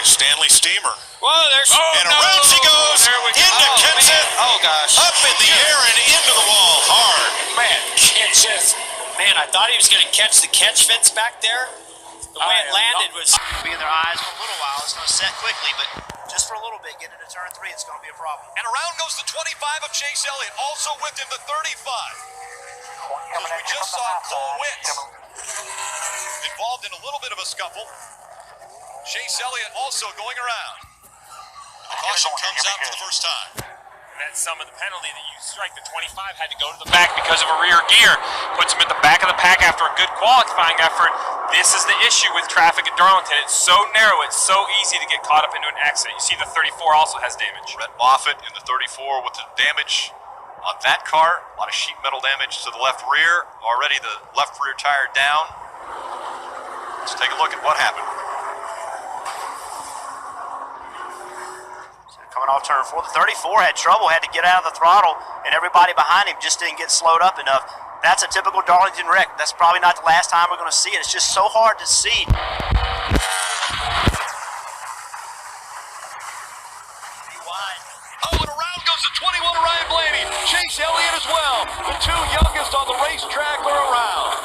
Stanley Steamer. Whoa, there's... And around she goes, into Kenseth, up in the air and into the wall, hard. Man, Kenseth. Man, I thought he was going to catch the catch fence back there. The way it landed was... Be in their eyes for a little while. It's going to set quickly, but just for a little bit, getting into turn 3, it's going to be a problem. And around goes the 25 of Chase Elliott, also with him the 35. As we just saw Cole Wicks involved in a little bit of a scuffle. Chase Elliott also going around. The caution comes out for the first time. That's some of the penalty that you strike. The 25 had to go to the back because of a rear gear. Puts him at the back of the pack after a good qualifying effort. This is the issue with traffic at Darlington. It's so narrow, it's so easy to get caught up into an accident. You see the 34 also has damage. Brett Moffitt in the 34 with the damage on that car. A lot of sheet metal damage to the left rear. Already the left rear tire down. Let's take a look at what happened. Coming off turn 4, the 34 had trouble, had to get out of the throttle, and everybody behind him just didn't get slowed up enough. That's a typical Darlington wreck. That's probably not the last time we're going to see it. It's just so hard to see. Oh, and around goes the 21 of Ryan Blaney. Chase Elliott as well. The two youngest on the racetrack are around.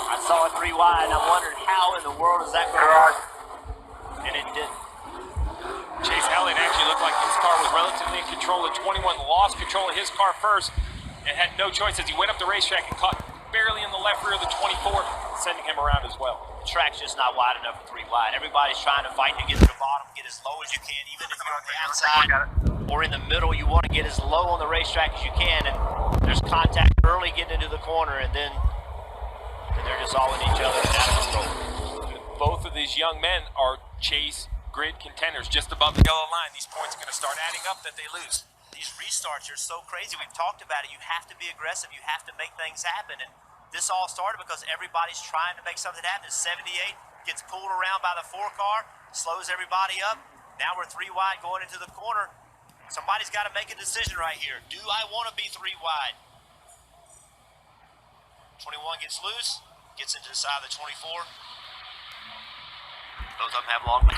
I saw it 3 wide, and I wondered how in the world is that going to work, and it didn't. Chase Elliott actually looked like his car was relatively in control. The 21 lost control of his car first and had no choice as he went up the racetrack and caught barely in the left rear of the 24, sending him around as well. The track's just not wide enough for 3 wide. Everybody's trying to fight to get to the bottom, get as low as you can. Even if you're on the outside or in the middle, you want to get as low on the racetrack as you can. And there's contact early getting into the corner, and then they're just all in each other and out of control. Both of these young men are Chase grid contenders just above the yellow line. These points are going to start adding up that they lose. These restarts are so crazy. We've talked about it. You have to be aggressive. You have to make things happen. And this all started because everybody's trying to make something happen. 78 gets pulled around by the 4 car, slows everybody up. Now we're 3 wide going into the corner. Somebody's got to make a decision right here. Do I want to be 3 wide? 21 gets loose, gets into the side of the 24. Both of them have long leads.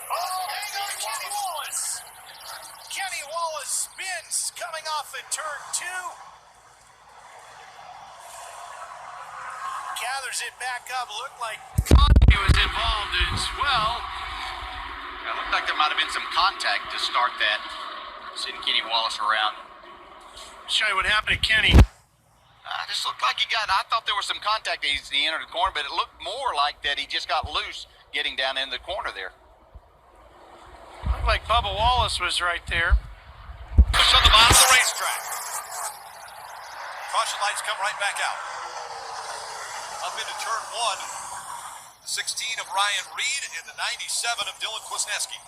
Oh, hang on, Kenny Wallace. Kenny Wallace spins coming off in turn 2. Gathers it back up. Looked like He was involved as well. It looked like there might have been some contact to start that. Seeing Kenny Wallace around. show you what happened to Kenny. Just looked like I thought there was some contact as he entered the corner, but it looked more like that he just got loose getting down in the corner there. Looked like Bubba Wallace was right there. Push on the bottom of the racetrack. Caution lights come right back out. Up into turn 1. The 16 of Ryan Reed and the 97 of Dylan Kwasniewski.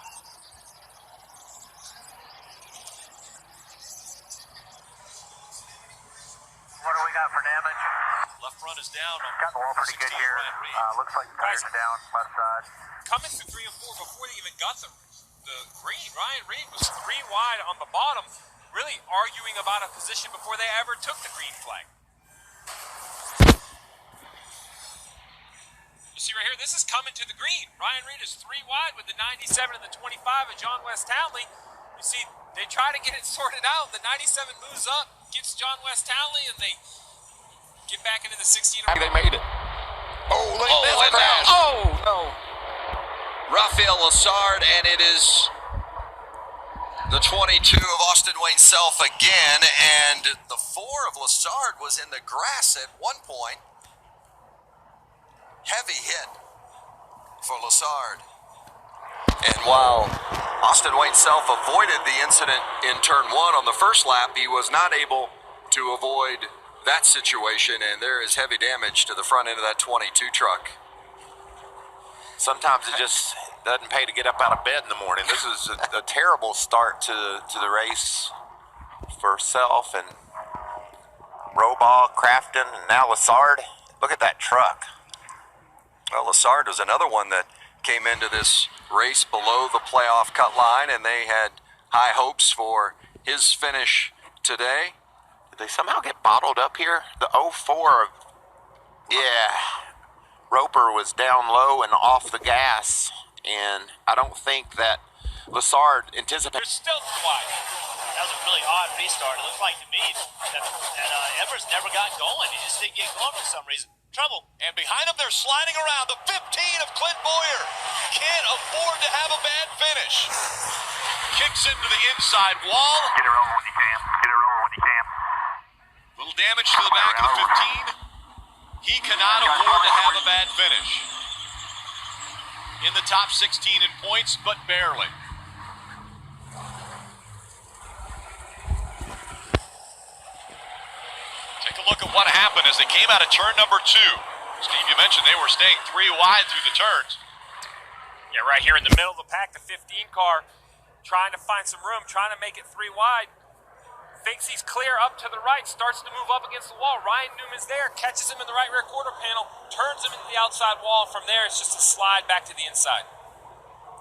What do we got for damage? Left front is down. Got the wall pretty good here. Looks like the tire's down left side. Coming through 3 and 4 before they even got the green, Ryan Reed was 3 wide on the bottom, really arguing about a position before they ever took the green flag. You see right here, this is coming to the green. Ryan Reed is 3 wide with the 97 and the 25 of John West Townley. You see, they try to get it sorted out. The 97 moves up, gets John West Townley, and they get back into the 16. They made it. Oh, look at this crash. Oh, no. Rafael Lassard, and it is the 22 of Austin Wayne Self again, and the 4 of Lassard was in the grass at one point. Heavy hit for Lassard. And while Austin Wayne Self avoided the incident in turn 1 on the first lap, he was not able to avoid that situation, and there is heavy damage to the front end of that 22 truck. Sometimes it just doesn't pay to get up out of bed in the morning. This is a terrible start to the race for Self and Robaugh, Crafton, and now Lassard. Look at that truck. Well, Lassard was another one that came into this race below the playoff cut line, and they had high hopes for his finish today. Did they somehow get bottled up here? The 04. Yeah. Roper was down low and off the gas, and I don't think that Lassard anticipated. There's still wide. That was a really odd restart. It looked like to me that Evers never got going. He just didn't get going for some reason. Trouble. And behind him, they're sliding around. The 15 of Clint Boyer can't afford to have a bad finish. Kicks into the inside wall. Get her over when you can. Get her over when you can. Little damage to the back of the 15. He cannot afford to have a bad finish. In the top 16 in points, but barely. Take a look at what happened as they came out of turn number 2. Steve, you mentioned they were staying 3 wide through the turns. Yeah, right here in the middle of the pack, the 15 car, trying to find some room, trying to make it 3 wide. Thinks he's clear up to the right, starts to move up against the wall. Ryan Newman's there, catches him in the right rear quarter panel, turns him into the outside wall. From there, it's just a slide back to the inside.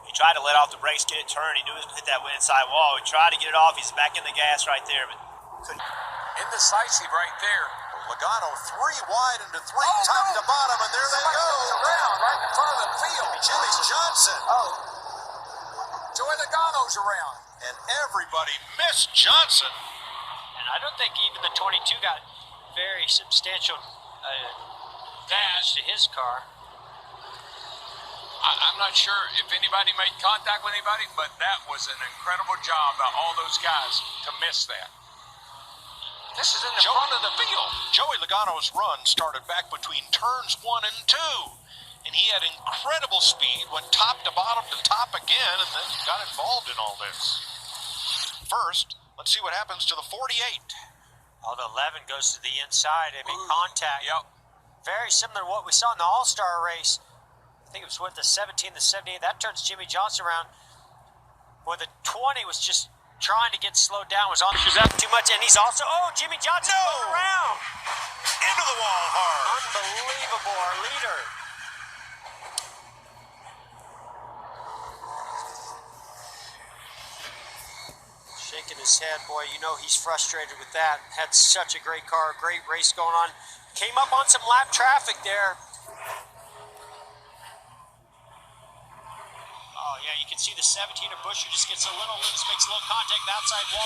He tried to let off the brakes, get it turned. He knew he was going to hit that inside wall. He tried to get it off. He's back in the gas right there, but couldn't. Indecisive right there. Logano 3 wide into 3, top to bottom, and there they go. Around right in front of the field. Jimmy Johnson. Joey Logano's around. And everybody missed Johnson. And I don't think even the 22 got very substantial damage to his car. I'm not sure if anybody made contact with anybody, but that was an incredible job by all those guys to miss that. This is in the front of the field. Joey Logano's run started back between turns 1 and 2. And he had incredible speed, went top to bottom to top again, and then got involved in all this. First, let's see what happens to the 48. Oh, the 11 goes to the inside. I mean, contact. Yep. Very similar to what we saw in the All-Star race. I think it was with the 17, the 78. That turns Jimmy Johnson around. Where the 20 was just trying to get slowed down, was on too much, and he's also, Jimmy Johnson going around. Into the wall hard. Unbelievable, our leader. Shaking his head, boy, you know he's frustrated with that. Had such a great car, great race going on. Came up on some lap traffic there. Oh, yeah, you can see the 17 of Busher just gets a little loose, makes a little contact with the outside wall.